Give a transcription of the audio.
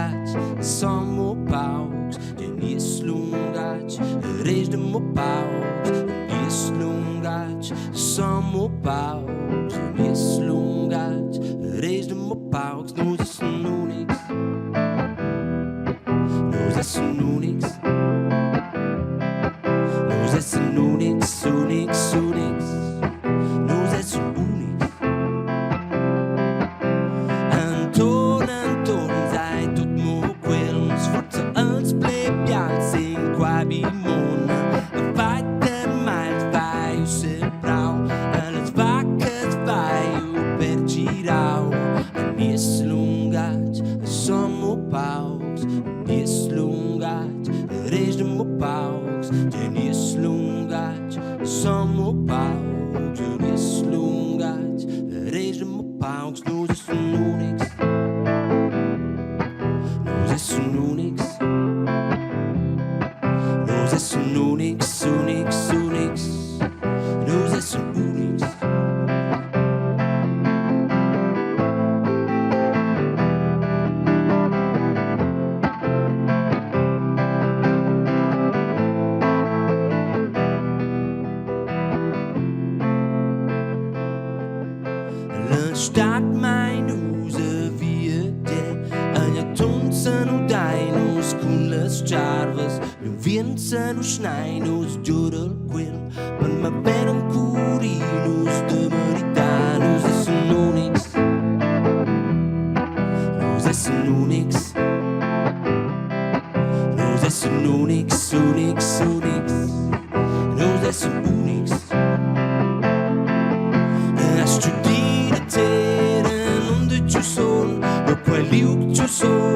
slungats, som o pauks, den är slungats, resten o pauks, den är slungats, som o pauks, den är slungats, resten o pauks, nos är som Unix, nos är som Unix, nos är som Unix, Unix, Unix, nos är som Unix. No schneinos giurel quel, per ma veren curinos de meritanos es un Unix, nos es un Unix, nos es un Unix, Unix, Unix, nos es un Unix. A studiere teren unde ciu son, lo quel liu ciu son.